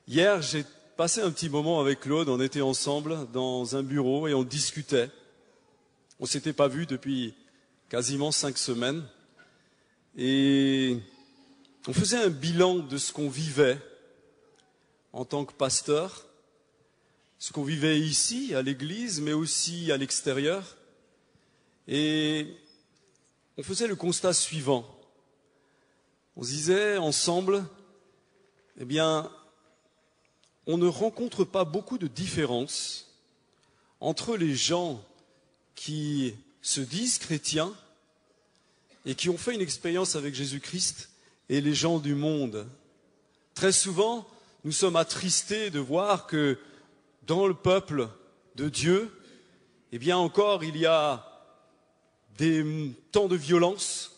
Hier, j'ai passé un petit moment avec Claude, on était ensemble dans un bureau et on discutait. On ne s'était pas vu depuis quasiment 5 semaines. Et on faisait un bilan de ce qu'on vivait en tant que pasteur, ce qu'on vivait ici, à l'église, mais aussi à l'extérieur. Et on faisait le constat suivant. On se disait ensemble, eh bien, on ne rencontre pas beaucoup de différences entre les gens qui se disent chrétiens et qui ont fait une expérience avec Jésus-Christ et les gens du monde. Très souvent, nous sommes attristés de voir que dans le peuple de Dieu, eh bien encore, il y a des temps de violence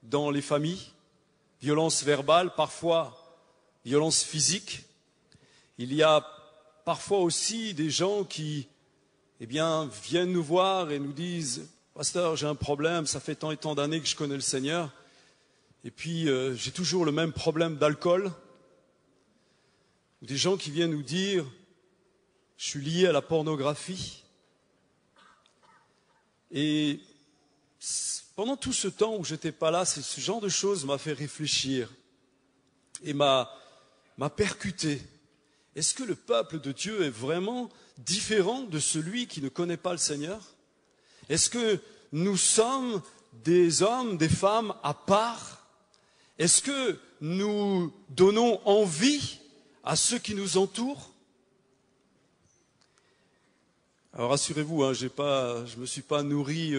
dans les familles, violence verbale, parfois violence physique. Il y a parfois aussi des gens qui viennent nous voir et nous disent « Pasteur, j'ai un problème, ça fait tant et tant d'années que je connais le Seigneur, et puis j'ai toujours le même problème d'alcool. » Ou des gens qui viennent nous dire « Je suis lié à la pornographie. » Et pendant tout ce temps où je n'étais pas là, ce genre de choses m'a fait réfléchir et m'a percuté. Est-ce que le peuple de Dieu est vraiment différent de celui qui ne connaît pas le Seigneur? Est-ce que nous sommes des hommes, des femmes à part? Est-ce que nous donnons envie à ceux qui nous entourent? Alors rassurez-vous, je ne me suis pas nourri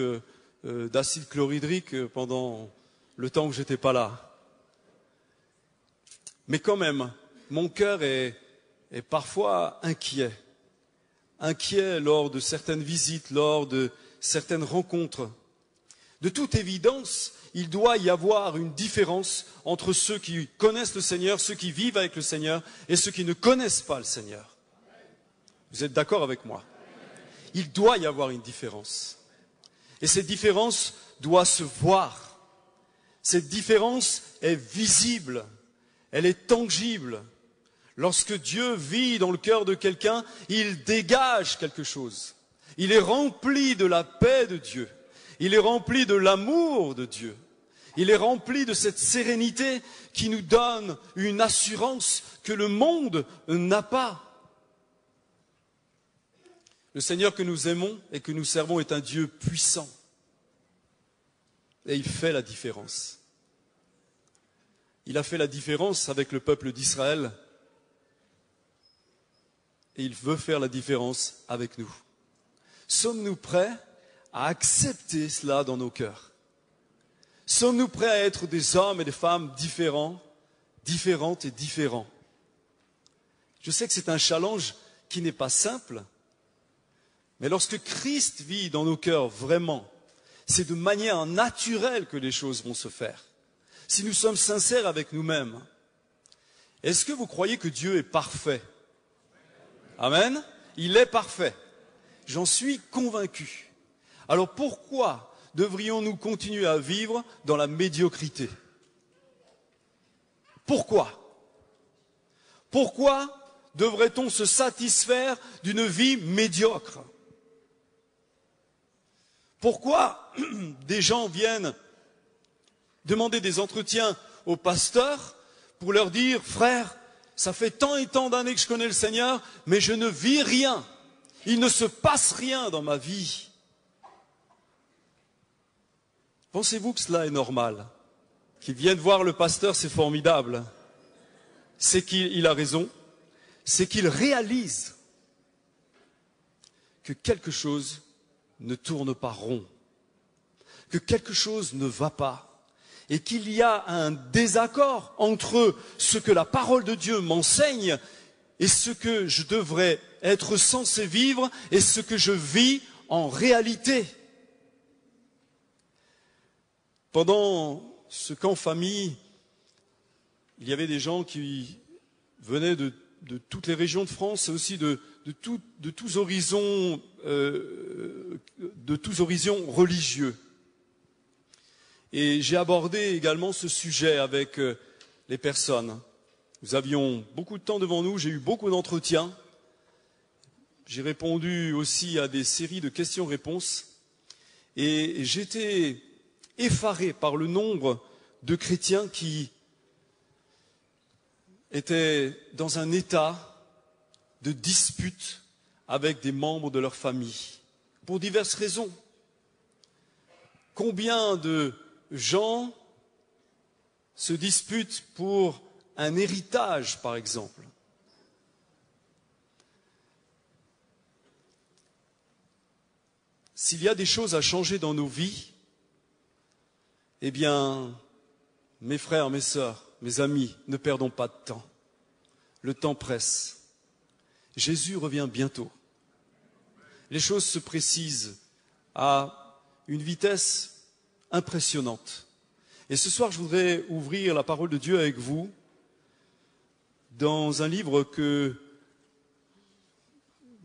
d'acide chlorhydrique pendant le temps où je n'étais pas là. Mais quand même, mon cœur est parfois inquiet lors de certaines visites, lors de certaines rencontres. De toute évidence, il doit y avoir une différence entre ceux qui connaissent le Seigneur, ceux qui vivent avec le Seigneur et ceux qui ne connaissent pas le Seigneur. Vous êtes d'accord avec moi? Il doit y avoir une différence. Et cette différence doit se voir. Cette différence est visible, elle est tangible. Lorsque Dieu vit dans le cœur de quelqu'un, il dégage quelque chose. Il est rempli de la paix de Dieu. Il est rempli de l'amour de Dieu. Il est rempli de cette sérénité qui nous donne une assurance que le monde n'a pas. Le Seigneur que nous aimons et que nous servons est un Dieu puissant. Et il fait la différence. Il a fait la différence avec le peuple d'Israël. Et il veut faire la différence avec nous. Sommes-nous prêts à accepter cela dans nos cœurs? Sommes-nous prêts à être des hommes et des femmes différents, différentes et différents? Je sais que c'est un challenge qui n'est pas simple, mais lorsque Christ vit dans nos cœurs vraiment, c'est de manière naturelle que les choses vont se faire. Si nous sommes sincères avec nous-mêmes, est-ce que vous croyez que Dieu est parfait? Amen. Il est parfait. J'en suis convaincu. Alors pourquoi devrions-nous continuer à vivre dans la médiocrité? Pourquoi? Pourquoi devrait-on se satisfaire d'une vie médiocre? Pourquoi des gens viennent demander des entretiens aux pasteurs pour leur dire « Frère, ça fait tant et tant d'années que je connais le Seigneur, mais je ne vis rien. Il ne se passe rien dans ma vie. » Pensez-vous que cela est normal? Qu'ils viennent voir le pasteur, c'est formidable. C'est qu'il a raison. C'est qu'il réalise que quelque chose ne tourne pas rond. Que quelque chose ne va pas. Et qu'il y a un désaccord entre ce que la parole de Dieu m'enseigne et ce que je devrais être censé vivre et ce que je vis en réalité. Pendant ce camp famille, il y avait des gens qui venaient de toutes les régions de France et aussi de tous horizons religieux. Et j'ai abordé également ce sujet avec les personnes. Nous avions beaucoup de temps devant nous, j'ai eu beaucoup d'entretiens. J'ai répondu aussi à des séries de questions-réponses. Et j'étais effaré par le nombre de chrétiens qui étaient dans un état de dispute avec des membres de leur famille, pour diverses raisons. Combien de gens se disputent pour un héritage, par exemple? S'il y a des choses à changer dans nos vies, eh bien, mes frères, mes sœurs, mes amis, ne perdons pas de temps. Le temps presse. Jésus revient bientôt. Les choses se précisent à une vitesse impressionnante. Et ce soir, je voudrais ouvrir la parole de Dieu avec vous dans un livre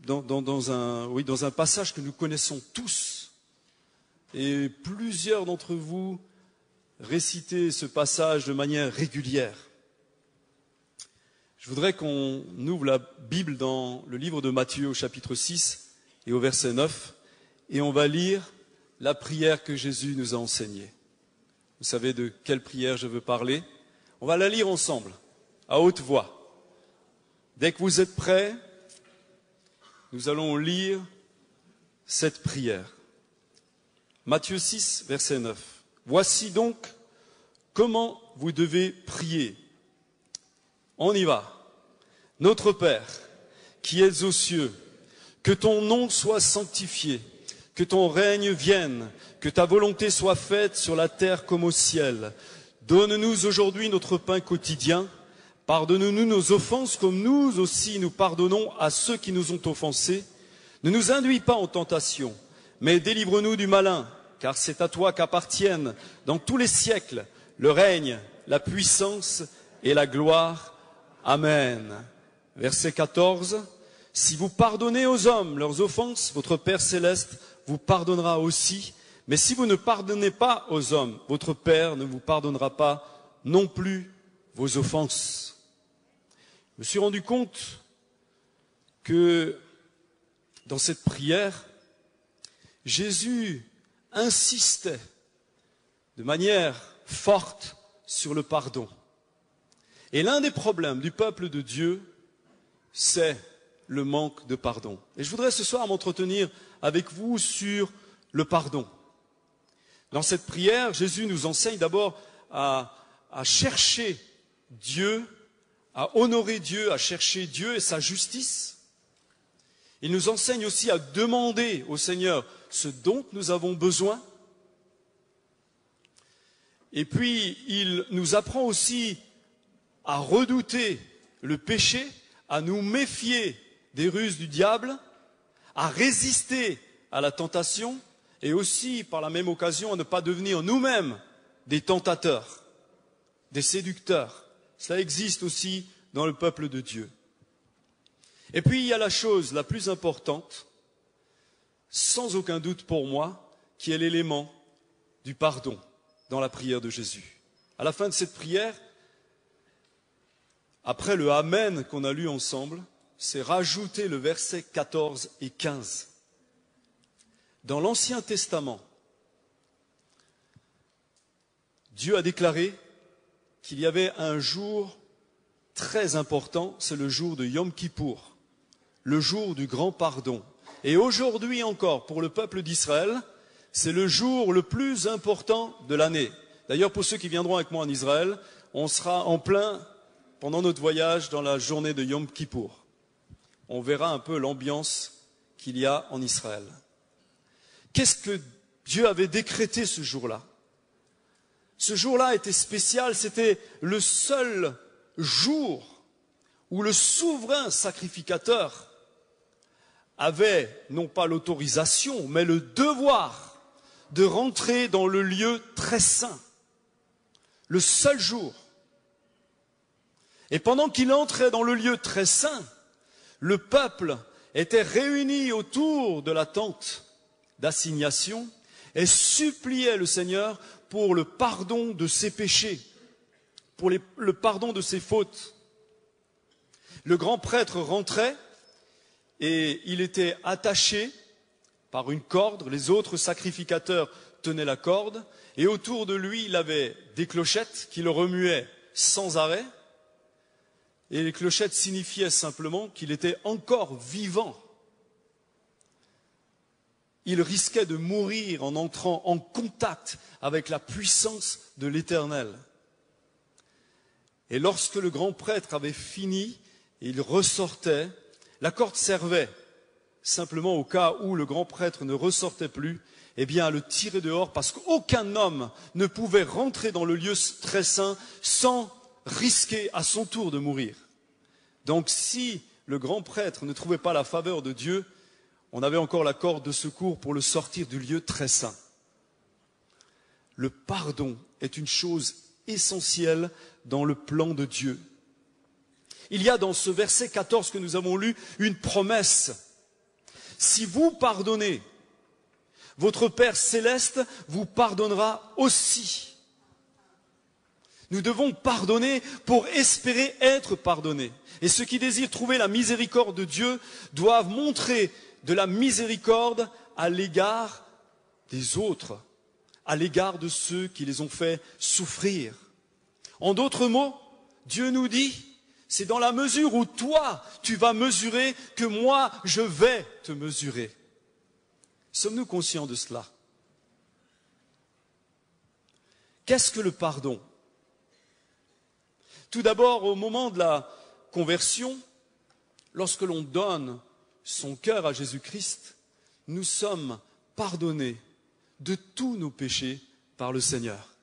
dans un passage que nous connaissons tous. Et plusieurs d'entre vous récitez ce passage de manière régulière. Je voudrais qu'on ouvre la Bible dans le livre de Matthieu au chapitre 6 et au verset 9, et on va lire la prière que Jésus nous a enseignée. Vous savez de quelle prière je veux parler? On va la lire ensemble, à haute voix. Dès que vous êtes prêts, nous allons lire cette prière. Matthieu 6, verset 9. Voici donc comment vous devez prier. On y va. Notre Père, qui es aux cieux, que ton nom soit sanctifié, que ton règne vienne, que ta volonté soit faite sur la terre comme au ciel. Donne-nous aujourd'hui notre pain quotidien. Pardonne-nous nos offenses comme nous aussi nous pardonnons à ceux qui nous ont offensés. Ne nous induis pas en tentation, mais délivre-nous du malin, car c'est à toi qu'appartiennent dans tous les siècles le règne, la puissance et la gloire. Amen. Verset 14. Si vous pardonnez aux hommes leurs offenses, votre Père céleste vous pardonnera aussi. Mais si vous ne pardonnez pas aux hommes, votre Père ne vous pardonnera pas non plus vos offenses. Je me suis rendu compte que dans cette prière, Jésus insistait de manière forte sur le pardon. Et l'un des problèmes du peuple de Dieu, c'est le manque de pardon. Et je voudrais ce soir m'entretenir avec vous sur le pardon. Dans cette prière, Jésus nous enseigne d'abord à chercher Dieu, à honorer Dieu, à chercher Dieu et sa justice. Il nous enseigne aussi à demander au Seigneur ce dont nous avons besoin. Et puis, il nous apprend aussi à redouter le péché, à nous méfier des ruses du diable, à résister à la tentation et aussi, par la même occasion, à ne pas devenir nous-mêmes des tentateurs, des séducteurs. Cela existe aussi dans le peuple de Dieu. Et puis, il y a la chose la plus importante, sans aucun doute pour moi, qui est l'élément du pardon dans la prière de Jésus. À la fin de cette prière, après le Amen qu'on a lu ensemble, c'est rajouter le verset 14 et 15. Dans l'Ancien Testament, Dieu a déclaré qu'il y avait un jour très important, c'est le jour de Yom Kippour, le jour du grand pardon. Et aujourd'hui encore, pour le peuple d'Israël, c'est le jour le plus important de l'année. D'ailleurs, pour ceux qui viendront avec moi en Israël, on sera en plein pendant notre voyage dans la journée de Yom Kippour. On verra un peu l'ambiance qu'il y a en Israël. Qu'est-ce que Dieu avait décrété ce jour-là? Ce jour-là était spécial, c'était le seul jour où le souverain sacrificateur avait non pas l'autorisation, mais le devoir de rentrer dans le lieu très saint. Le seul jour. Et pendant qu'il entrait dans le lieu très saint, le peuple était réuni autour de la tente d'assignation et suppliait le Seigneur pour le pardon de ses péchés, pour le pardon de ses fautes. Le grand prêtre rentrait et il était attaché par une corde. Les autres sacrificateurs tenaient la corde et autour de lui, il avait des clochettes qui le remuaient sans arrêt. Et les clochettes signifiaient simplement qu'il était encore vivant. Il risquait de mourir en entrant en contact avec la puissance de l'Éternel. Et lorsque le grand prêtre avait fini, il ressortait. La corde servait simplement au cas où le grand prêtre ne ressortait plus, eh bien à le tirer dehors, parce qu'aucun homme ne pouvait rentrer dans le lieu très saint sans risquer à son tour de mourir. Donc si le grand prêtre ne trouvait pas la faveur de Dieu, on avait encore la corde de secours pour le sortir du lieu très saint. Le pardon est une chose essentielle dans le plan de Dieu. Il y a dans ce verset 14 que nous avons lu une promesse. Si vous pardonnez, votre Père céleste vous pardonnera aussi. Nous devons pardonner pour espérer être pardonnés. Et ceux qui désirent trouver la miséricorde de Dieu doivent montrer de la miséricorde à l'égard des autres, à l'égard de ceux qui les ont fait souffrir. En d'autres mots, Dieu nous dit, c'est dans la mesure où toi, tu vas mesurer que moi, je vais te mesurer. Sommes-nous conscients de cela? Qu'est-ce que le pardon? Tout d'abord, au moment de la conversion, lorsque l'on donne son cœur à Jésus-Christ, nous sommes pardonnés de tous nos péchés par le Seigneur.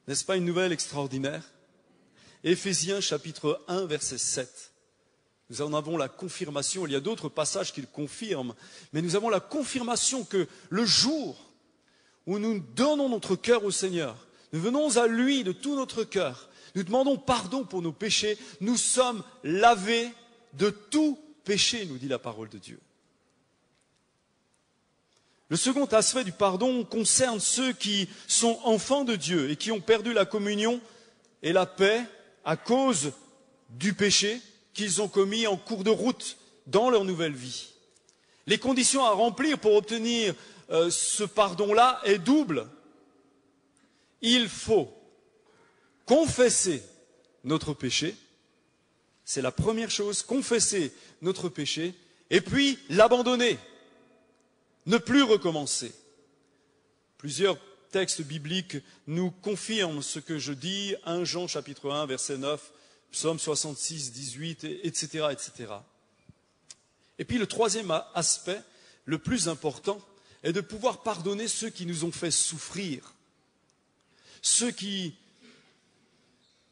N'est-ce pas une nouvelle extraordinaire? Éphésiens chapitre 1, verset 7. Nous en avons la confirmation, il y a d'autres passages qui le confirment, mais nous avons la confirmation que le jour où nous donnons notre cœur au Seigneur, nous venons à lui de tout notre cœur, nous demandons pardon pour nos péchés, nous sommes lavés de tout péché, nous dit la parole de Dieu. Le second aspect du pardon concerne ceux qui sont enfants de Dieu et qui ont perdu la communion et la paix à cause du péché qu'ils ont commis en cours de route dans leur nouvelle vie. Les conditions à remplir pour obtenir ce pardon-là est double. Il faut confesser notre péché, c'est la première chose, confesser notre péché, et puis l'abandonner, ne plus recommencer. Plusieurs textes bibliques nous confirment ce que je dis, 1 Jean chapitre 1, verset 9, Psaume 66, 18, etc., etc. Et puis le troisième aspect, le plus important, est de pouvoir pardonner ceux qui nous ont fait souffrir, ceux qui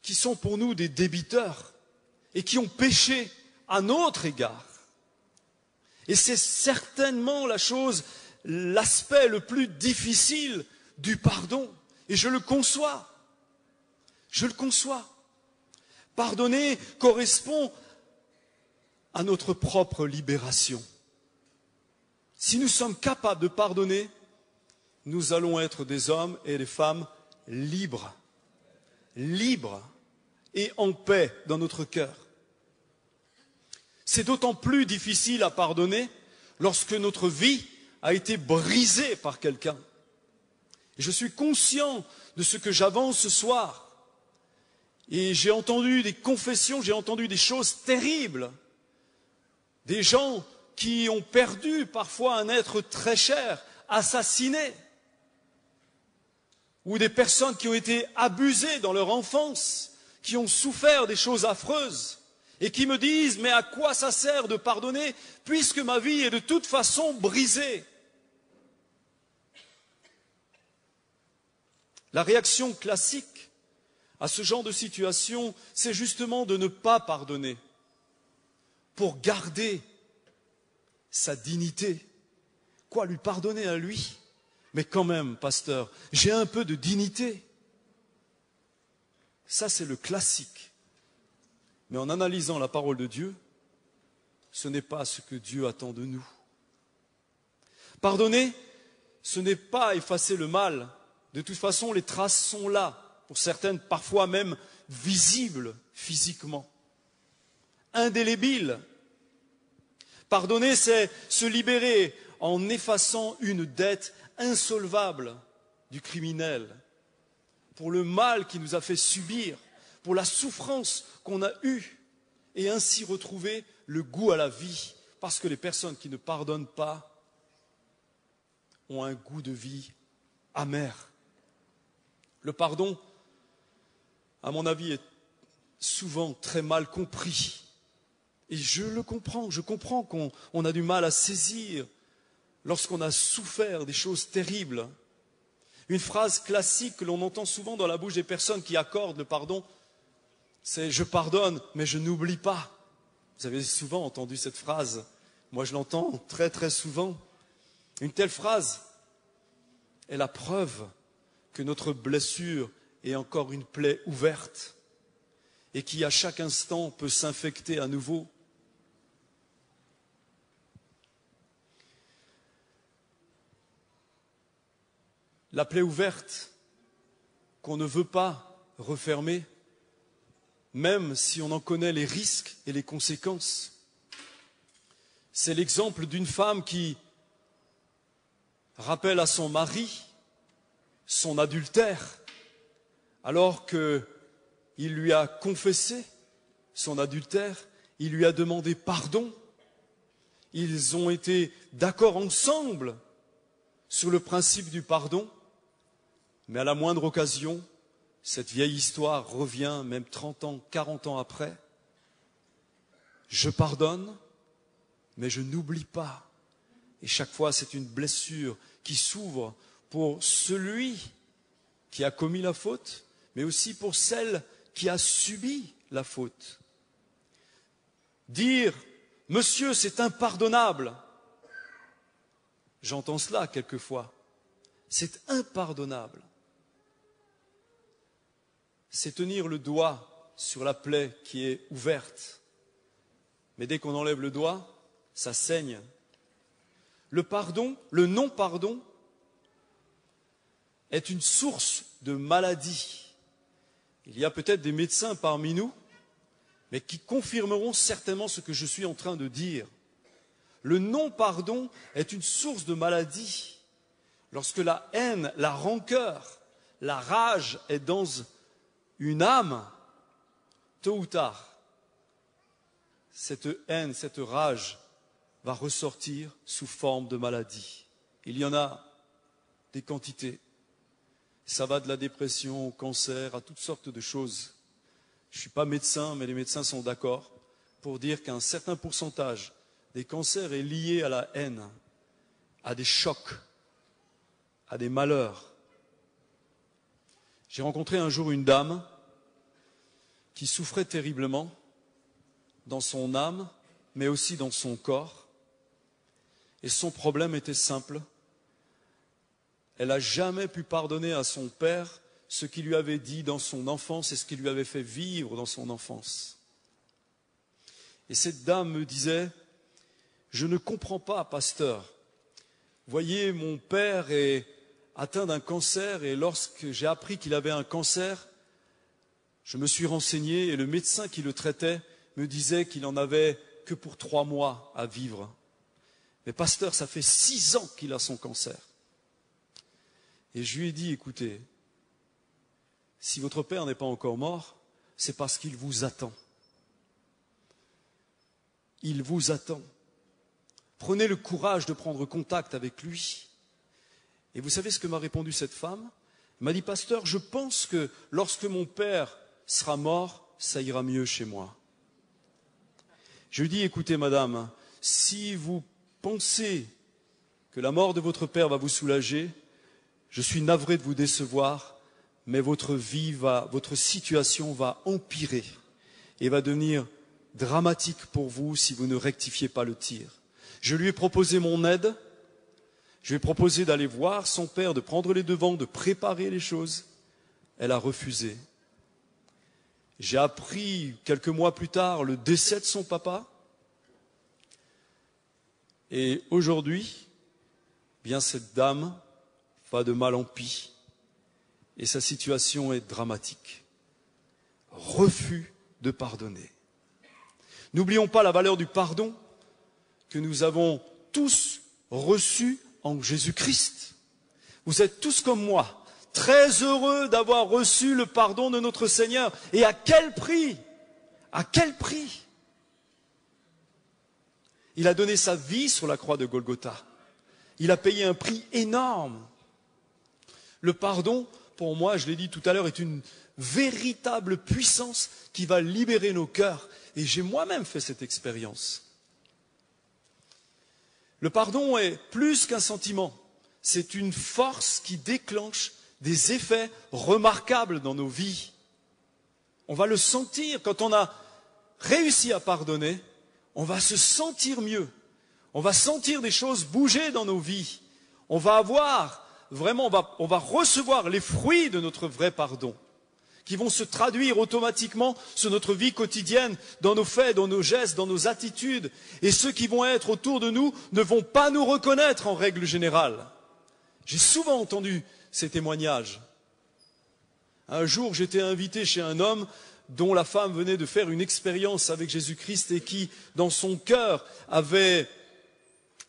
sont pour nous des débiteurs et qui ont péché à notre égard. Et c'est certainement l'aspect le plus difficile du pardon. Et je le conçois. Je le conçois. Pardonner correspond à notre propre libération. Si nous sommes capables de pardonner, nous allons être des hommes et des femmes libres. Libres et en paix dans notre cœur. C'est d'autant plus difficile à pardonner lorsque notre vie a été brisée par quelqu'un. Je suis conscient de ce que j'avance ce soir. Et j'ai entendu des confessions, j'ai entendu des choses terribles. Des gens qui ont perdu parfois un être très cher, assassinés. Ou des personnes qui ont été abusées dans leur enfance, qui ont souffert des choses affreuses. Et qui me disent, mais à quoi ça sert de pardonner puisque ma vie est de toute façon brisée? La réaction classique à ce genre de situation, c'est justement de ne pas pardonner pour garder sa dignité. Quoi, lui pardonner à lui? Mais quand même, pasteur, j'ai un peu de dignité. Ça, c'est le classique. Mais en analysant la parole de Dieu, ce n'est pas ce que Dieu attend de nous. Pardonner, ce n'est pas effacer le mal. De toute façon, les traces sont là, pour certaines parfois même visibles physiquement. indélébile. Pardonner, c'est se libérer en effaçant une dette insolvable du criminel, pour le mal qu'il nous a fait subir, pour la souffrance qu'on a eue, et ainsi retrouver le goût à la vie, parce que les personnes qui ne pardonnent pas ont un goût de vie amer. Le pardon, à mon avis, est souvent très mal compris. Et je le comprends, je comprends qu'on a du mal à saisir lorsqu'on a souffert des choses terribles. Une phrase classique que l'on entend souvent dans la bouche des personnes qui accordent le pardon, c'est « je pardonne, mais je n'oublie pas ». Vous avez souvent entendu cette phrase. Moi, je l'entends très très souvent. Une telle phrase est la preuve que notre blessure est encore une plaie ouverte et qui, à chaque instant, peut s'infecter à nouveau. La plaie ouverte qu'on ne veut pas refermer, même si on en connaît les risques et les conséquences. C'est l'exemple d'une femme qui rappelle à son mari son adultère, alors qu'il lui a confessé son adultère, il lui a demandé pardon. Ils ont été d'accord ensemble sur le principe du pardon, mais à la moindre occasion, cette vieille histoire revient, même 30 ans, 40 ans après. Je pardonne, mais je n'oublie pas. Et chaque fois, c'est une blessure qui s'ouvre pour celui qui a commis la faute, mais aussi pour celle qui a subi la faute. Dire « Monsieur, c'est impardonnable », j'entends cela quelquefois, c'est impardonnable. C'est tenir le doigt sur la plaie qui est ouverte. Mais dès qu'on enlève le doigt, ça saigne. Le pardon, le non-pardon, est une source de maladie. Il y a peut-être des médecins parmi nous, mais qui confirmeront certainement ce que je suis en train de dire. Le non-pardon est une source de maladie. Lorsque la haine, la rancœur, la rage est dans une âme, tôt ou tard, cette haine, cette rage va ressortir sous forme de maladie. Il y en a des quantités. Ça va de la dépression au cancer, à toutes sortes de choses. Je ne suis pas médecin, mais les médecins sont d'accord pour dire qu'un certain pourcentage des cancers est lié à la haine, à des chocs, à des malheurs. J'ai rencontré un jour une dame qui souffrait terriblement dans son âme, mais aussi dans son corps. Et son problème était simple. Elle n'a jamais pu pardonner à son père ce qu'il lui avait dit dans son enfance et ce qu'il lui avait fait vivre dans son enfance. Et cette dame me disait, « Je ne comprends pas, pasteur. Voyez, mon père est atteint d'un cancer et lorsque j'ai appris qu'il avait un cancer, je me suis renseigné et le médecin qui le traitait me disait qu'il n'en avait que pour 3 mois à vivre. Mais pasteur, ça fait 6 ans qu'il a son cancer. » Et je lui ai dit, écoutez, si votre père n'est pas encore mort, c'est parce qu'il vous attend. Il vous attend. Prenez le courage de prendre contact avec lui. Et vous savez ce que m'a répondu cette femme? Elle m'a dit, pasteur, je pense que lorsque mon père sera mort, ça ira mieux chez moi. Je lui ai dit, écoutez madame, si vous pensez que la mort de votre père va vous soulager, je suis navré de vous décevoir, mais votre situation va empirer et va devenir dramatique pour vous si vous ne rectifiez pas le tir. Je lui ai proposé mon aide, je lui ai proposé d'aller voir son père, de prendre les devants, de préparer les choses. Elle a refusé. J'ai appris quelques mois plus tard le décès de son papa. Et aujourd'hui, bien cette dame va de mal en pis et sa situation est dramatique. Refus de pardonner. N'oublions pas la valeur du pardon que nous avons tous reçu en Jésus-Christ. Vous êtes tous comme moi, très heureux d'avoir reçu le pardon de notre Seigneur. Et à quel prix? À quel prix? Il a donné sa vie sur la croix de Golgotha. Il a payé un prix énorme. Le pardon, pour moi, je l'ai dit tout à l'heure, est une véritable puissance qui va libérer nos cœurs. Et j'ai moi-même fait cette expérience. Le pardon est plus qu'un sentiment. C'est une force qui déclenche des effets remarquables dans nos vies. On va le sentir quand on a réussi à pardonner. On va se sentir mieux. On va sentir des choses bouger dans nos vies. On va avoir, vraiment, on va recevoir les fruits de notre vrai pardon, qui vont se traduire automatiquement sur notre vie quotidienne, dans nos faits, dans nos gestes, dans nos attitudes. Et ceux qui vont être autour de nous ne vont pas nous reconnaître en règle générale. J'ai souvent entendu ces témoignages. Un jour, j'étais invité chez un homme dont la femme venait de faire une expérience avec Jésus-Christ et qui, dans son cœur, avait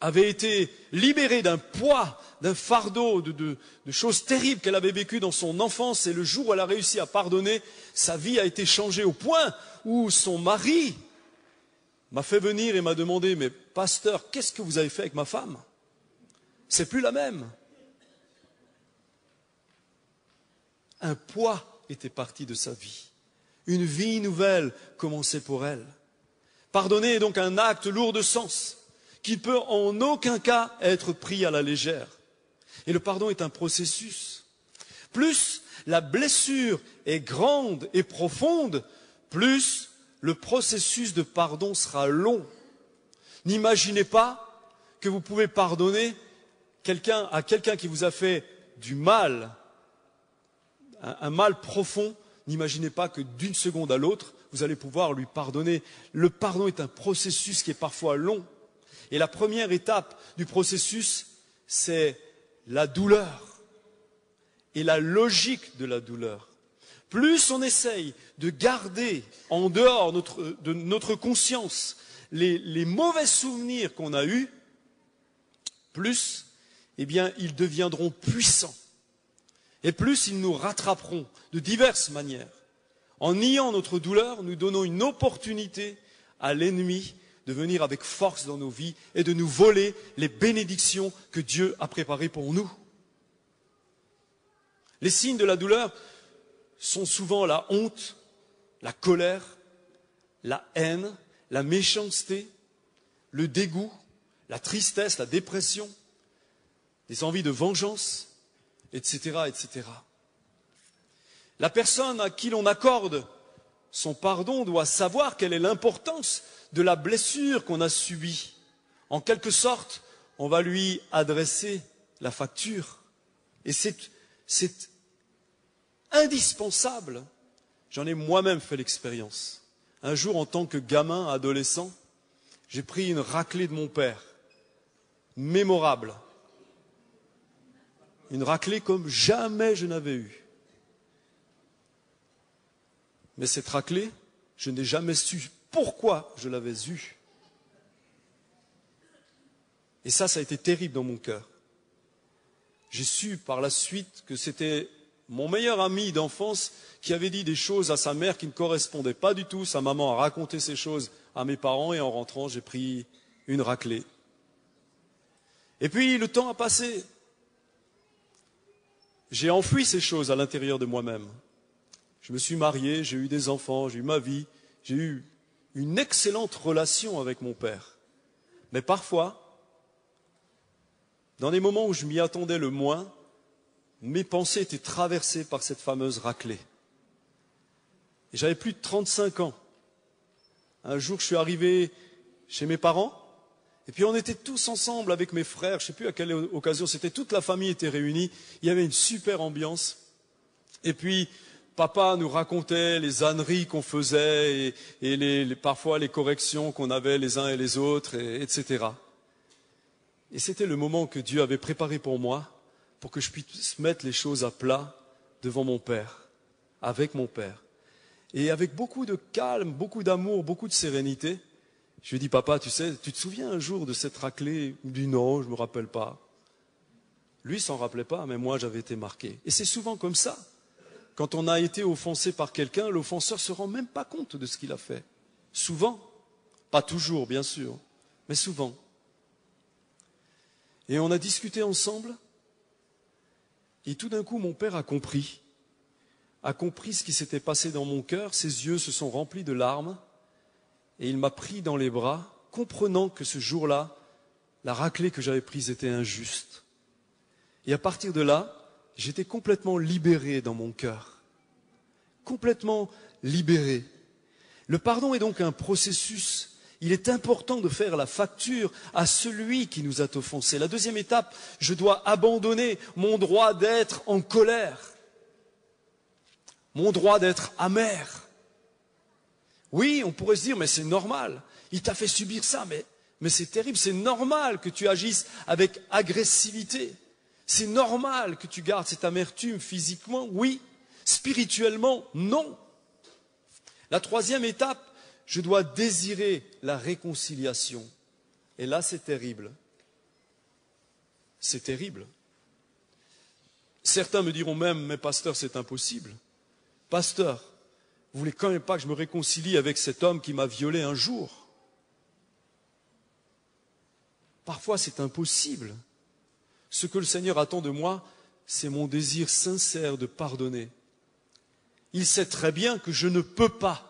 été libérée d'un poids, d'un fardeau, de choses terribles qu'elle avait vécues dans son enfance. Et le jour où elle a réussi à pardonner, sa vie a été changée au point où son mari m'a fait venir et m'a demandé « Mais pasteur, qu'est-ce que vous avez fait avec ma femme? C'est plus la même. » Un poids était parti de sa vie. Une vie nouvelle commençait pour elle. Pardonner est donc un acte lourd de sens, qui ne peut en aucun cas être pris à la légère. Et le pardon est un processus. Plus la blessure est grande et profonde, plus le processus de pardon sera long. N'imaginez pas que vous pouvez pardonner à quelqu'un qui vous a fait du mal, un mal profond. N'imaginez pas que d'une seconde à l'autre, vous allez pouvoir lui pardonner. Le pardon est un processus qui est parfois long. Et la première étape du processus, c'est la douleur et la logique de la douleur. Plus on essaye de garder en dehors de notre conscience les mauvais souvenirs qu'on a eus, plus, eh bien, ils deviendront puissants. Et plus ils nous rattraperont de diverses manières. En niant notre douleur, nous donnons une opportunité à l'ennemi de venir avec force dans nos vies et de nous voler les bénédictions que Dieu a préparées pour nous. Les signes de la douleur sont souvent la honte, la colère, la haine, la méchanceté, le dégoût, la tristesse, la dépression, des envies de vengeance, etc., etc. La personne à qui l'on accorde son pardon doit savoir quelle est l'importance de la blessure qu'on a subie. En quelque sorte, on va lui adresser la facture. Et c'est indispensable. J'en ai moi-même fait l'expérience. Un jour, en tant que gamin, adolescent, j'ai pris une raclée de mon père. Mémorable. Une raclée comme jamais je n'avais eue. Mais cette raclée, je n'ai jamais su pourquoi je l'avais eue. Et ça a été terrible dans mon cœur. J'ai su par la suite que c'était mon meilleur ami d'enfance qui avait dit des choses à sa mère qui ne correspondaient pas du tout. Sa maman a raconté ces choses à mes parents et en rentrant, j'ai pris une raclée. Et puis le temps a passé. J'ai enfoui ces choses à l'intérieur de moi-même. Je me suis marié, j'ai eu des enfants, j'ai eu ma vie, j'ai eu une excellente relation avec mon père. Mais parfois, dans les moments où je m'y attendais le moins, mes pensées étaient traversées par cette fameuse raclée. Et j'avais plus de 35 ans. Un jour, je suis arrivé chez mes parents, et puis on était tous ensemble avec mes frères, je ne sais plus à quelle occasion, c'était toute la famille était réunie, il y avait une super ambiance. Et puis, papa nous racontait les âneries qu'on faisait et parfois les corrections qu'on avait les uns et les autres, etc. Et c'était le moment que Dieu avait préparé pour moi, pour que je puisse mettre les choses à plat devant mon Père, avec mon Père. Et avec beaucoup de calme, beaucoup d'amour, beaucoup de sérénité, Je lui ai dit, papa, tu sais, tu te souviens un jour de cette raclée? Il me dit, non, je ne me rappelle pas. Lui s'en rappelait pas, mais moi j'avais été marqué. Et c'est souvent comme ça. Quand on a été offensé par quelqu'un, l'offenseur ne se rend même pas compte de ce qu'il a fait. Souvent. Pas toujours, bien sûr, mais souvent. Et on a discuté ensemble, et tout d'un coup, mon père a compris ce qui s'était passé dans mon cœur, ses yeux se sont remplis de larmes, et il m'a pris dans les bras, comprenant que ce jour-là, la raclée que j'avais prise était injuste. Et à partir de là, j'étais complètement libéré dans mon cœur. Complètement libéré. Le pardon est donc un processus. Il est important de faire la facture à celui qui nous a offensés. La deuxième étape, je dois abandonner mon droit d'être en colère. Mon droit d'être amer. Oui, on pourrait se dire, mais c'est normal. Il t'a fait subir ça, mais c'est terrible. C'est normal que tu agisses avec agressivité. C'est normal que tu gardes cette amertume physiquement, oui. Spirituellement, non. La troisième étape, je dois désirer la réconciliation. Et là, c'est terrible. C'est terrible. Certains me diront même, mais pasteur, c'est impossible. Pasteur, vous voulez quand même pas que je me réconcilie avec cet homme qui m'a violé un jour? Parfois, c'est impossible. Ce que le Seigneur attend de moi, c'est mon désir sincère de pardonner. Il sait très bien que je ne peux pas.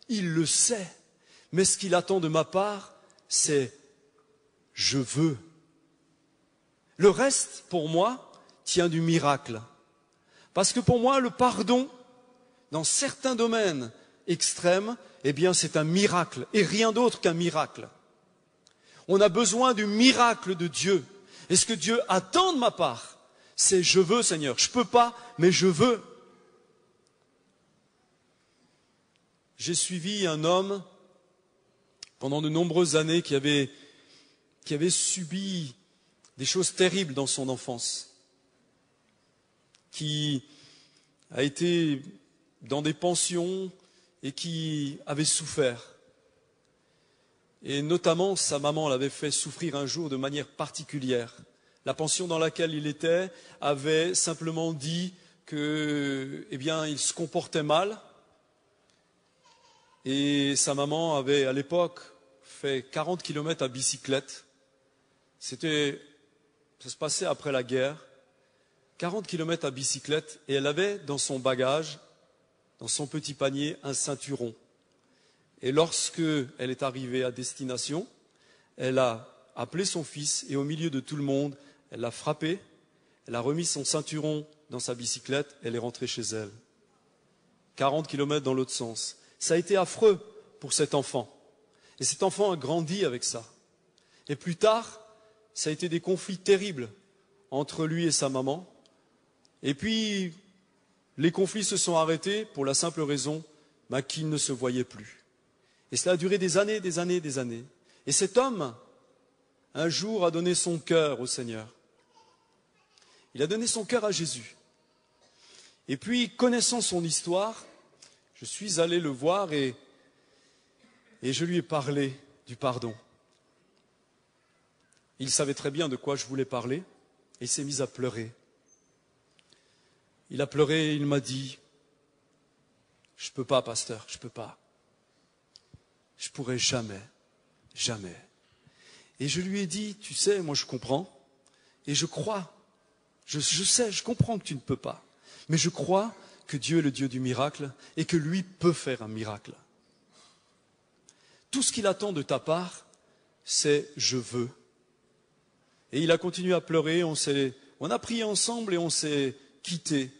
Il le sait. Mais ce qu'il attend de ma part, c'est « je veux ». Le reste, pour moi, tient du miracle. Parce que pour moi, le pardon, dans certains domaines extrêmes, eh bien, c'est un miracle et rien d'autre qu'un miracle. On a besoin du miracle de Dieu. Et ce que Dieu attend de ma part, c'est « je veux, Seigneur ». Je ne peux pas, mais je veux. J'ai suivi un homme pendant de nombreuses années qui avait subi des choses terribles dans son enfance, qui a été dans des pensions et qui avait souffert. Et notamment, sa maman l'avait fait souffrir un jour de manière particulière. La pension dans laquelle il était avait simplement dit que, eh bien, il se comportait mal. Et sa maman avait, à l'époque, fait 40 kilomètres à bicyclette. Ça se passait après la guerre. 40 kilomètres à bicyclette. Et elle avait dans son bagage, dans son petit panier, un ceinturon. Et lorsque elle est arrivée à destination, elle a appelé son fils et au milieu de tout le monde, elle l'a frappé, elle a remis son ceinturon dans sa bicyclette, elle est rentrée chez elle. 40 kilomètres dans l'autre sens. Ça a été affreux pour cet enfant. Et cet enfant a grandi avec ça. Et plus tard, ça a été des conflits terribles entre lui et sa maman. Et puis, les conflits se sont arrêtés pour la simple raison qu'ils ne se voyaient plus. Et cela a duré des années, des années, des années. Et cet homme, un jour, a donné son cœur au Seigneur. Il a donné son cœur à Jésus. Et puis, connaissant son histoire, je suis allé le voir et je lui ai parlé du pardon. Il savait très bien de quoi je voulais parler et il s'est mis à pleurer. Il a pleuré et il m'a dit « Je ne peux pas, pasteur, je ne peux pas. Je ne pourrai jamais, jamais. » Et je lui ai dit « Tu sais, moi je comprends et je crois. Je sais, je comprends que tu ne peux pas. Mais je crois que Dieu est le Dieu du miracle et que lui peut faire un miracle. Tout ce qu'il attend de ta part, c'est « je veux ». Et il a continué à pleurer, on a prié ensemble et on s'est quittés.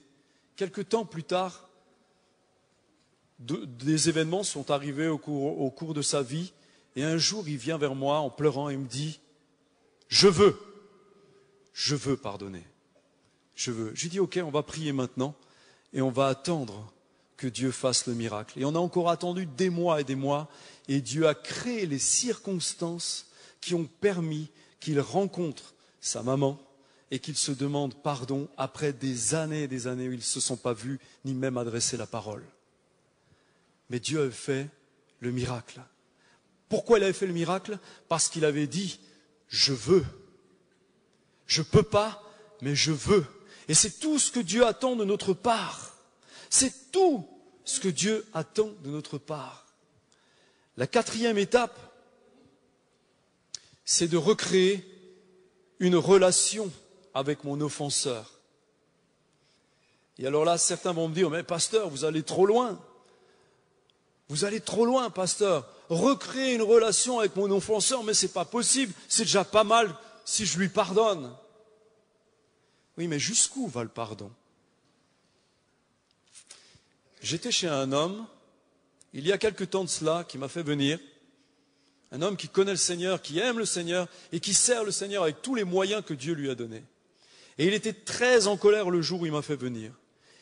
Quelque temps plus tard, des événements sont arrivés au cours de sa vie et un jour il vient vers moi en pleurant et me dit « je veux pardonner, je veux ». Je lui dis « ok, on va prier maintenant et on va attendre que Dieu fasse le miracle ». Et on a encore attendu des mois et Dieu a créé les circonstances qui ont permis qu'il rencontre sa maman et qu'il se demande pardon après des années et des années où ils ne se sont pas vus ni même adressé la parole. Mais Dieu a fait le miracle. Pourquoi il avait fait le miracle? Parce qu'il avait dit, je veux. Je ne peux pas, mais je veux. Et c'est tout ce que Dieu attend de notre part. C'est tout ce que Dieu attend de notre part. La quatrième étape, c'est de recréer une relation avec mon offenseur. Et alors là, certains vont me dire, mais pasteur, vous allez trop loin. Vous allez trop loin, pasteur. Recréer une relation avec mon offenseur, mais c'est pas possible. C'est déjà pas mal si je lui pardonne. Oui, mais jusqu'où va le pardon? J'étais chez un homme, il y a quelque temps de cela, qui m'a fait venir. Un homme qui connaît le Seigneur, qui aime le Seigneur et qui sert le Seigneur avec tous les moyens que Dieu lui a donnés. Et il était très en colère le jour où il m'a fait venir.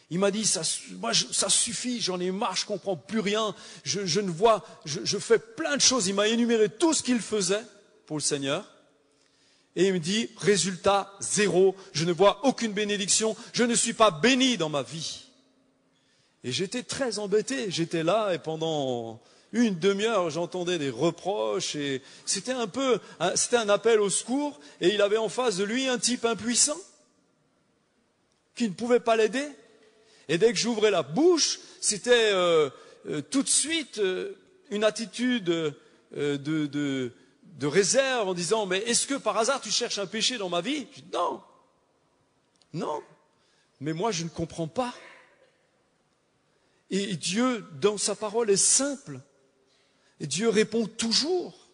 Il m'a dit, ça suffit, j'en ai marre, je ne comprends plus rien, je fais plein de choses. Il m'a énuméré tout ce qu'il faisait pour le Seigneur. Et il me dit, résultat, zéro, je ne vois aucune bénédiction, je ne suis pas béni dans ma vie. Et j'étais très embêté, j'étais là et pendant une demi-heure, j'entendais des reproches et c'était un appel au secours et il avait en face de lui un type impuissant qui ne pouvait pas l'aider. Et dès que j'ouvrais la bouche, c'était tout de suite une attitude de réserve en disant, mais est-ce que par hasard tu cherches un péché dans ma vie? Je dis, non, non, mais moi je ne comprends pas. Et Dieu, dans sa parole, est simple. Et Dieu répond toujours.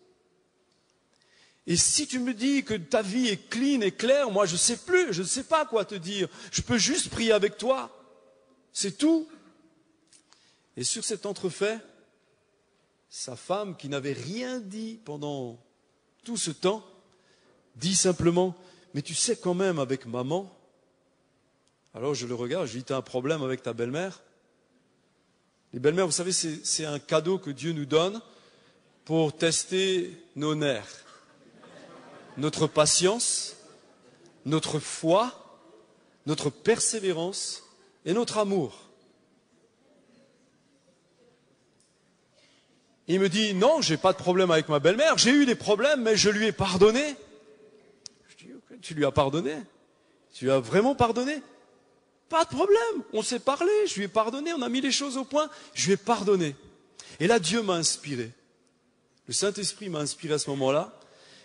Et si tu me dis que ta vie est clean et claire, moi je ne sais plus, je ne sais pas quoi te dire. Je peux juste prier avec toi. C'est tout. Et sur cet entrefait, sa femme, qui n'avait rien dit pendant tout ce temps, dit simplement, mais tu sais quand même avec maman. Alors je le regarde, je lui dis, tu as un problème avec ta belle-mère? Les belles-mères, vous savez, c'est un cadeau que Dieu nous donne pour tester nos nerfs, notre patience, notre foi, notre persévérance et notre amour. Il me dit, non, j'ai pas de problème avec ma belle-mère, j'ai eu des problèmes, mais je lui ai pardonné. Je dis, ok, tu lui as pardonné? Tu lui as vraiment pardonné? Pas de problème, on s'est parlé, je lui ai pardonné, on a mis les choses au point, je lui ai pardonné. Et là, Dieu m'a inspiré. Le Saint-Esprit m'a inspiré à ce moment-là.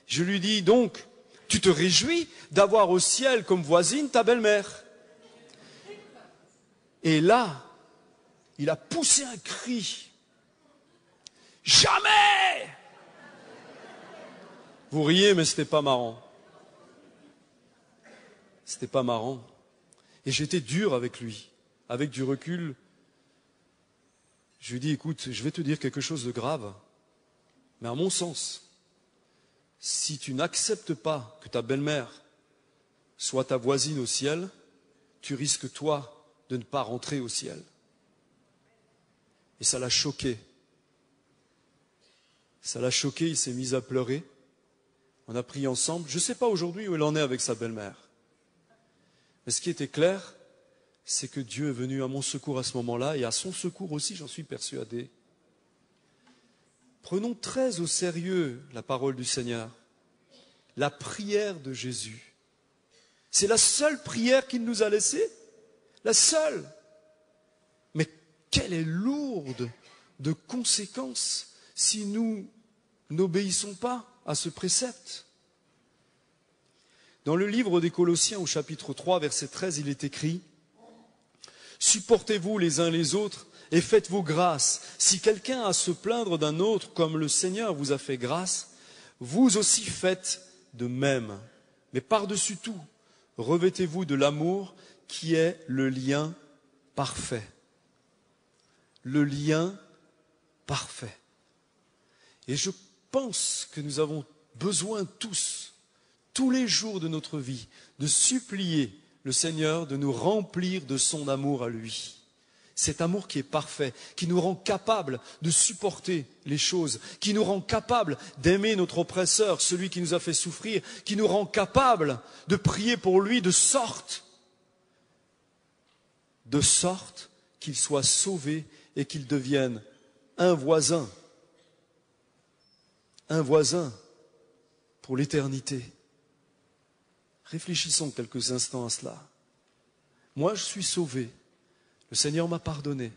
Je lui dis donc, tu te réjouis d'avoir au ciel comme voisine ta belle-mère. Et là, il a poussé un cri. Jamais! Vous riez, mais c'était pas marrant. C'était pas marrant. Et j'étais dur avec lui. Avec du recul, je lui dis, écoute, je vais te dire quelque chose de grave. Mais à mon sens, si tu n'acceptes pas que ta belle-mère soit ta voisine au ciel, tu risques, toi, de ne pas rentrer au ciel. Et ça l'a choqué. Ça l'a choqué, il s'est mis à pleurer. On a prié ensemble. Je ne sais pas aujourd'hui où il en est avec sa belle-mère. Mais ce qui était clair, c'est que Dieu est venu à mon secours à ce moment-là, et à son secours aussi, j'en suis persuadé. Prenons très au sérieux la parole du Seigneur, la prière de Jésus. C'est la seule prière qu'il nous a laissée, la seule. Mais qu'elle est lourde de conséquences si nous n'obéissons pas à ce précepte. Dans le livre des Colossiens au chapitre 3, verset 13, il est écrit « Supportez-vous les uns les autres et faites-vous grâce. Si quelqu'un a à se plaindre d'un autre comme le Seigneur vous a fait grâce, vous aussi faites de même. Mais par-dessus tout, revêtez-vous de l'amour qui est le lien parfait. » Le lien parfait. Et je pense que nous avons besoin tous les jours de notre vie, de supplier le Seigneur de nous remplir de son amour à lui. Cet amour qui est parfait, qui nous rend capables de supporter les choses, qui nous rend capables d'aimer notre oppresseur, celui qui nous a fait souffrir, qui nous rend capables de prier pour lui de sorte qu'il soit sauvé et qu'il devienne un voisin. un voisin pour l'éternité. Réfléchissons quelques instants à cela. Moi, je suis sauvé. Le Seigneur m'a pardonné.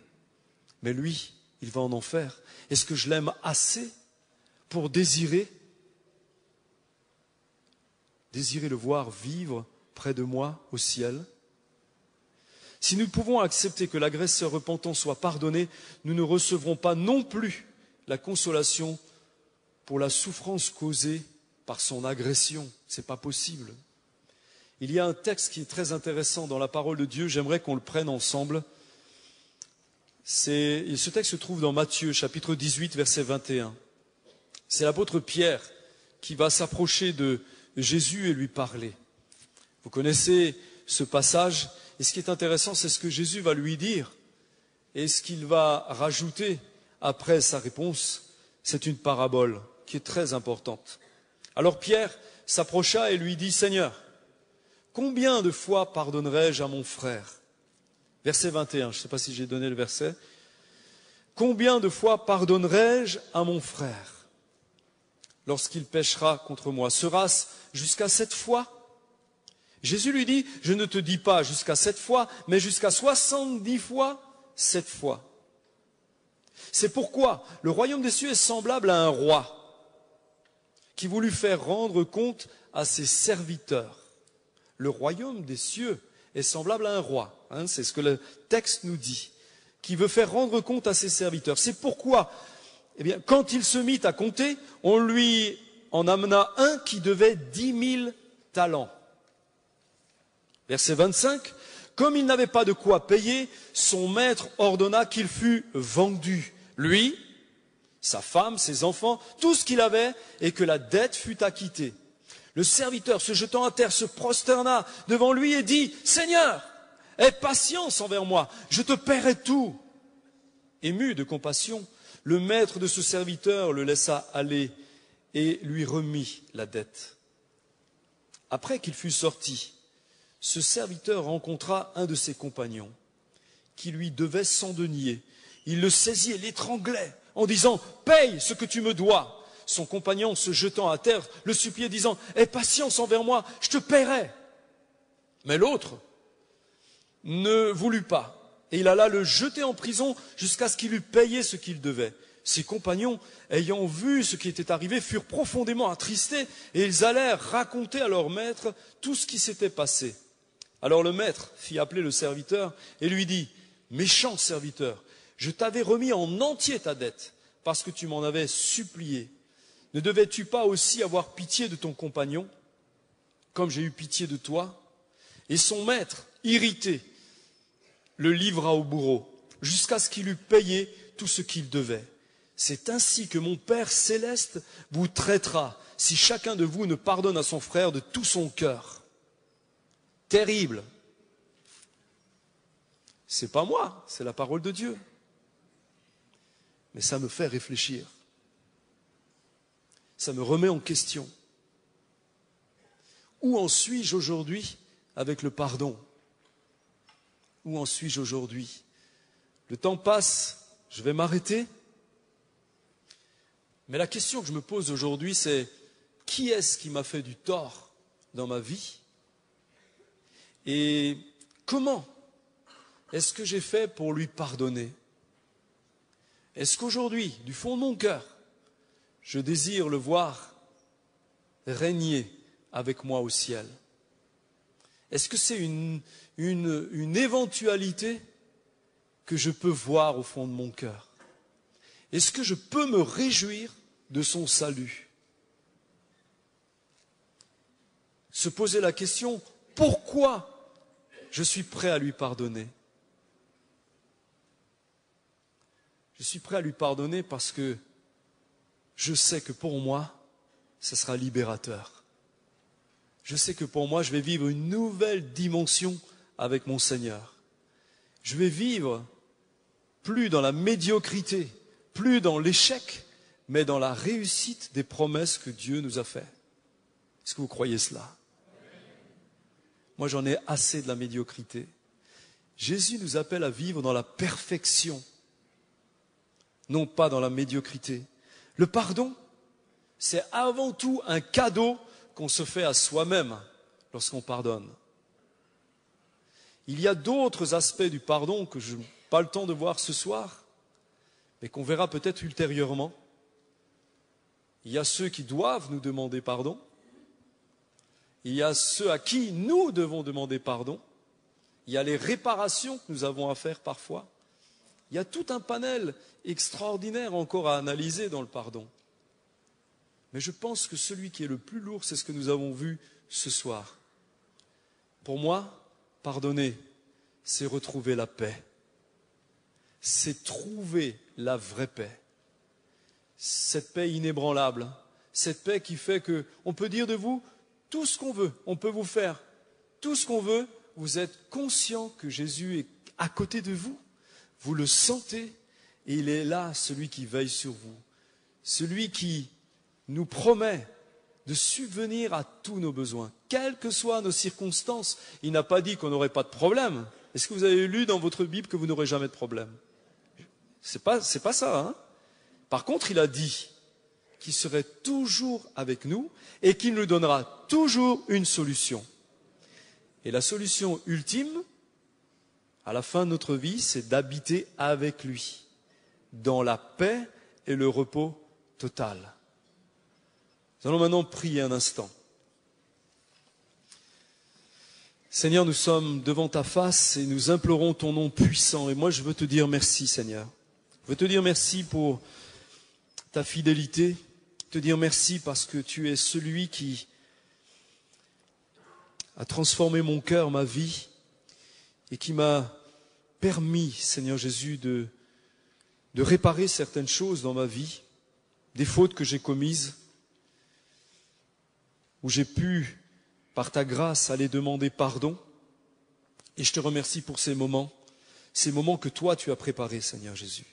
Mais lui, il va en enfer. Est-ce que je l'aime assez pour désirer le voir vivre près de moi au ciel? Si nous pouvons accepter que l'agresseur repentant soit pardonné, nous ne recevrons pas non plus la consolation pour la souffrance causée par son agression. Ce n'est pas possible. Il y a un texte qui est très intéressant dans la parole de Dieu, j'aimerais qu'on le prenne ensemble. Ce texte se trouve dans Matthieu, chapitre 18, verset 21. C'est l'apôtre Pierre qui va s'approcher de Jésus et lui parler. Vous connaissez ce passage, et ce qui est intéressant, c'est ce que Jésus va lui dire. Et ce qu'il va rajouter après sa réponse, c'est une parabole qui est très importante. Alors Pierre s'approcha et lui dit, « Seigneur, combien de fois pardonnerai-je à mon frère ?» Verset 21, je ne sais pas si j'ai donné le verset. « Combien de fois pardonnerai-je à mon frère lorsqu'il péchera contre moi? Sera-ce jusqu'à 7 fois ?» Jésus lui dit, « Je ne te dis pas jusqu'à 7 fois, mais jusqu'à 70 fois 7 fois. » C'est pourquoi le royaume des cieux est semblable à un roi qui voulut faire rendre compte à ses serviteurs. Le royaume des cieux est semblable à un roi, c'est ce que le texte nous dit, qui veut faire rendre compte à ses serviteurs. C'est pourquoi, quand il se mit à compter, on lui en amena un qui devait 10 000 talents. Verset 25, comme il n'avait pas de quoi payer, son maître ordonna qu'il fût vendu, lui, sa femme, ses enfants, tout ce qu'il avait, et que la dette fût acquittée. Le serviteur, se jetant à terre, se prosterna devant lui et dit, « Seigneur, aie patience envers moi, je te paierai tout. » Ému de compassion, le maître de ce serviteur le laissa aller et lui remit la dette. Après qu'il fut sorti, ce serviteur rencontra un de ses compagnons qui lui devait 100 deniers. Il le saisit et l'étranglait en disant « Paye ce que tu me dois !» Son compagnon, se jetant à terre, le suppliait disant « Aie patience envers moi, je te paierai !» Mais l'autre ne voulut pas et il alla le jeter en prison jusqu'à ce qu'il eût payé ce qu'il devait. Ses compagnons, ayant vu ce qui était arrivé, furent profondément attristés et ils allèrent raconter à leur maître tout ce qui s'était passé. Alors le maître fit appeler le serviteur et lui dit « Méchant serviteur, je t'avais remis en entier ta dette parce que tu m'en avais supplié. Ne devais-tu pas aussi avoir pitié de ton compagnon, comme j'ai eu pitié de toi ?» Et son maître, irrité, le livra au bourreau, jusqu'à ce qu'il eût payé tout ce qu'il devait. C'est ainsi que mon Père céleste vous traitera, si chacun de vous ne pardonne à son frère de tout son cœur. Terrible. C'est pas moi, c'est la parole de Dieu. Mais ça me fait réfléchir. Ça me remet en question. Où en suis-je aujourd'hui avec le pardon? Où en suis-je aujourd'hui? Le temps passe, je vais m'arrêter. Mais la question que je me pose aujourd'hui, c'est qui est-ce qui m'a fait du tort dans ma vie? Et comment est-ce que j'ai fait pour lui pardonner? Est-ce qu'aujourd'hui, du fond de mon cœur, je désire le voir régner avec moi au ciel? Est-ce que c'est une éventualité que je peux voir au fond de mon cœur? Est-ce que je peux me réjouir de son salut? Se poser la question, pourquoi je suis prêt à lui pardonner? Je suis prêt à lui pardonner parce que je sais que pour moi, ce sera libérateur. Je sais que pour moi, je vais vivre une nouvelle dimension avec mon Seigneur. Je vais vivre plus dans la médiocrité, plus dans l'échec, mais dans la réussite des promesses que Dieu nous a faites. Est-ce que vous croyez cela? Moi, j'en ai assez de la médiocrité. Jésus nous appelle à vivre dans la perfection, non pas dans la médiocrité. Le pardon, C'est avant tout un cadeau qu'on se fait à soi-même lorsqu'on pardonne. Il y a d'autres aspects du pardon que je n'ai pas le temps de voir ce soir, mais qu'on verra peut-être ultérieurement. Il y a ceux qui doivent nous demander pardon. Il y a ceux à qui nous devons demander pardon. Il y a les réparations que nous avons à faire parfois. Il y a tout un panel extraordinaire encore à analyser dans le pardon. Mais je pense que celui qui est le plus lourd, c'est ce que nous avons vu ce soir. Pour moi, pardonner, c'est retrouver la paix. C'est trouver la vraie paix. Cette paix inébranlable, cette paix qui fait qu'on peut dire de vous tout ce qu'on veut, on peut vous faire tout ce qu'on veut, vous êtes conscient que Jésus est à côté de vous, vous le sentez, et il est là, celui qui veille sur vous, celui qui nous promet de subvenir à tous nos besoins, quelles que soient nos circonstances. Il n'a pas dit qu'on n'aurait pas de problème. Est-ce que vous avez lu dans votre Bible que vous n'aurez jamais de problème? C'est pas ça, hein? Par contre, il a dit qu'il serait toujours avec nous et qu'il nous donnera toujours une solution. Et la solution ultime, à la fin de notre vie, c'est d'habiter avec lui, dans la paix et le repos total. Nous allons maintenant prier un instant. Seigneur, nous sommes devant ta face et nous implorons ton nom puissant. Et moi, je veux te dire merci, Seigneur. Je veux te dire merci pour ta fidélité, te dire merci parce que tu es celui qui a transformé mon cœur, ma vie, et qui m'a permis, Seigneur Jésus, de réparer certaines choses dans ma vie, des fautes que j'ai commises, où j'ai pu, par ta grâce, aller demander pardon. Et je te remercie pour ces moments que toi tu as préparés, Seigneur Jésus.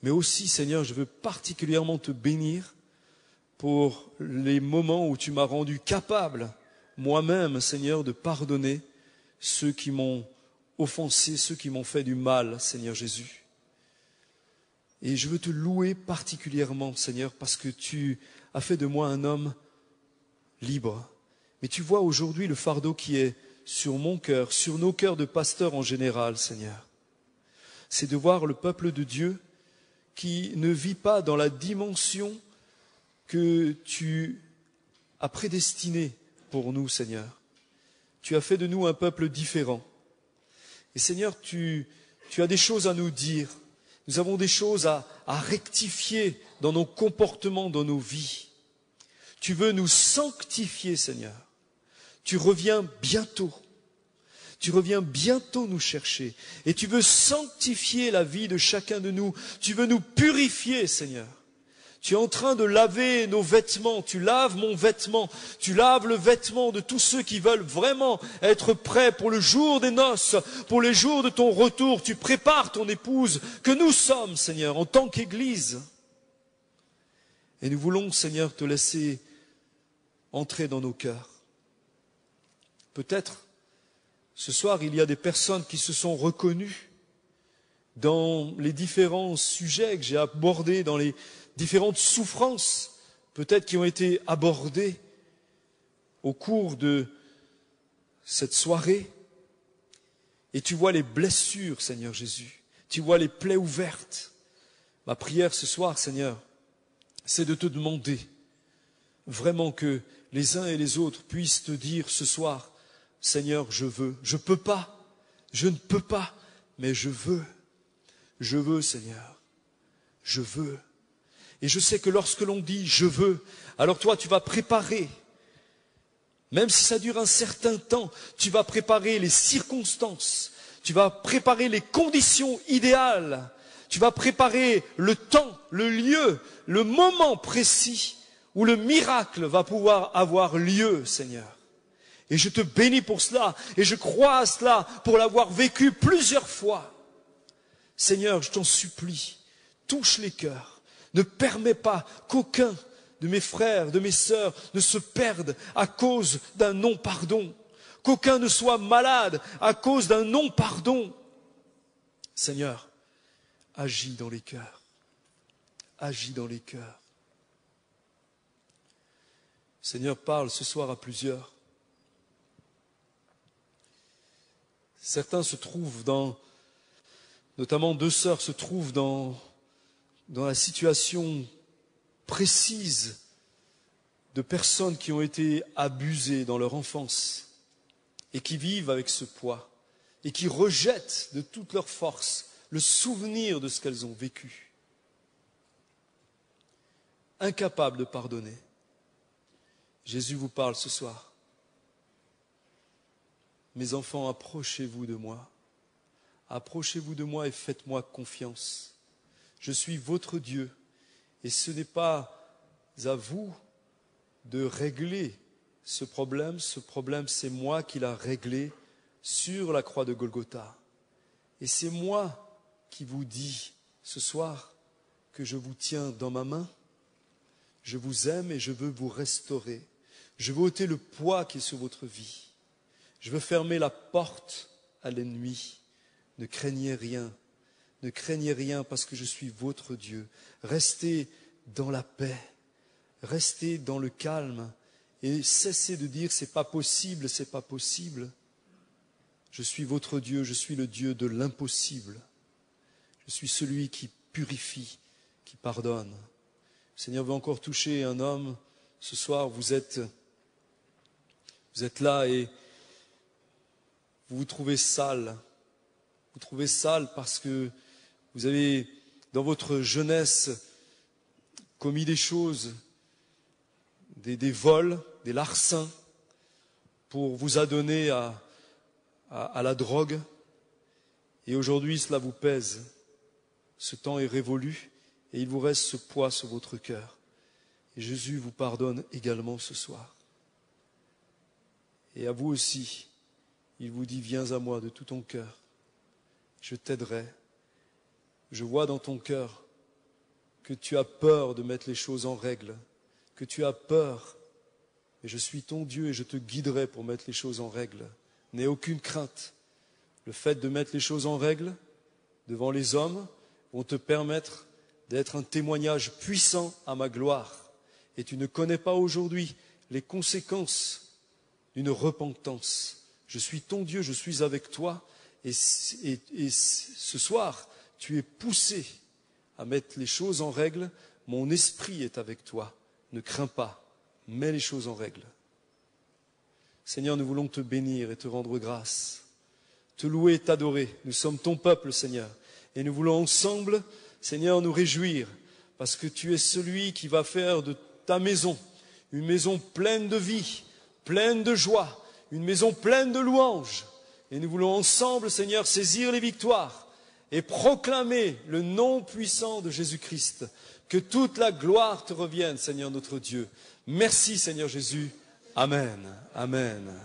Mais aussi, Seigneur, je veux particulièrement te bénir pour les moments où tu m'as rendu capable, moi-même, Seigneur, de pardonner ceux qui m'ont offensé, ceux qui m'ont fait du mal, Seigneur Jésus. Et je veux te louer particulièrement, Seigneur, parce que tu as fait de moi un homme libre. Mais tu vois aujourd'hui le fardeau qui est sur mon cœur, sur nos cœurs de pasteurs en général, Seigneur. C'est de voir le peuple de Dieu qui ne vit pas dans la dimension que tu as prédestinée pour nous, Seigneur. Tu as fait de nous un peuple différent. Et Seigneur, tu as des choses à nous dire. Nous avons des choses à rectifier dans nos comportements, dans nos vies. Tu veux nous sanctifier, Seigneur. Tu reviens bientôt. Tu reviens bientôt nous chercher. Et tu veux sanctifier la vie de chacun de nous. Tu veux nous purifier, Seigneur. Tu es en train de laver nos vêtements. Tu laves mon vêtement. Tu laves le vêtement de tous ceux qui veulent vraiment être prêts pour le jour des noces, pour les jours de ton retour. Tu prépares ton épouse que nous sommes, Seigneur, en tant qu'Église. Et nous voulons, Seigneur, te laisser entrer dans nos cœurs. Peut-être, ce soir, il y a des personnes qui se sont reconnues dans les différents sujets que j'ai abordés, dans les différentes souffrances, peut-être qui ont été abordées au cours de cette soirée. Et tu vois les blessures, Seigneur Jésus. Tu vois les plaies ouvertes. Ma prière ce soir, Seigneur, c'est de te demander vraiment que les uns et les autres puissent te dire ce soir, Seigneur, je veux, je peux pas, je ne peux pas, mais je veux, Seigneur, je veux. Et je sais que lorsque l'on dit je veux, alors toi tu vas préparer, même si ça dure un certain temps, tu vas préparer les circonstances, tu vas préparer les conditions idéales, tu vas préparer le temps, le lieu, le moment précis où le miracle va pouvoir avoir lieu, Seigneur. Et je te bénis pour cela, et je crois à cela pour l'avoir vécu plusieurs fois. Seigneur, je t'en supplie, touche les cœurs. Ne permets pas qu'aucun de mes frères, de mes sœurs ne se perde à cause d'un non-pardon. Qu'aucun ne soit malade à cause d'un non-pardon. Seigneur, agis dans les cœurs. Agis dans les cœurs. Seigneur, parle ce soir à plusieurs. Certains se trouvent notamment 2 sœurs se trouvent dans la situation précise de personnes qui ont été abusées dans leur enfance et qui vivent avec ce poids et qui rejettent de toute leur force le souvenir de ce qu'elles ont vécu. Incapables de pardonner. Jésus vous parle ce soir. Mes enfants, approchez-vous de moi. Approchez-vous de moi et faites-moi confiance. Je suis votre Dieu et ce n'est pas à vous de régler ce problème. Ce problème, c'est moi qui l'ai réglé sur la croix de Golgotha. Et c'est moi qui vous dis ce soir que je vous tiens dans ma main. Je vous aime et je veux vous restaurer. Je veux ôter le poids qui est sur votre vie. Je veux fermer la porte à l'ennemi. Ne craignez rien. Ne craignez rien parce que je suis votre Dieu. Restez dans la paix. Restez dans le calme. Et cessez de dire c'est pas possible, c'est pas possible. Je suis votre Dieu, je suis le Dieu de l'impossible. Je suis celui qui purifie, qui pardonne. Le Seigneur veut encore toucher un homme. Ce soir, vous êtes là et vous vous trouvez sale. Vous trouvez sale parce que vous avez, dans votre jeunesse, commis des choses, des vols, des larcins, pour vous adonner à la drogue. Et aujourd'hui, cela vous pèse. Ce temps est révolu et il vous reste ce poids sur votre cœur. Et Jésus vous pardonne également ce soir. Et à vous aussi, il vous dit, viens à moi de tout ton cœur. Je t'aiderai. Je vois dans ton cœur que tu as peur de mettre les choses en règle, que tu as peur. Mais je suis ton Dieu et je te guiderai pour mettre les choses en règle. N'aie aucune crainte. Le fait de mettre les choses en règle devant les hommes vont te permettre d'être un témoignage puissant à ma gloire. Et tu ne connais pas aujourd'hui les conséquences d'une repentance. Je suis ton Dieu, je suis avec toi. Et ce soir, tu es poussé à mettre les choses en règle. Mon esprit est avec toi. Ne crains pas, mets les choses en règle. Seigneur, nous voulons te bénir et te rendre grâce, te louer et t'adorer. Nous sommes ton peuple, Seigneur. Et nous voulons ensemble, Seigneur, nous réjouir, parce que tu es celui qui va faire de ta maison une maison pleine de vie, pleine de joie, une maison pleine de louanges. Et nous voulons ensemble, Seigneur, saisir les victoires et proclamer le nom puissant de Jésus-Christ. Que toute la gloire te revienne, Seigneur notre Dieu. Merci, Seigneur Jésus. Amen. Amen.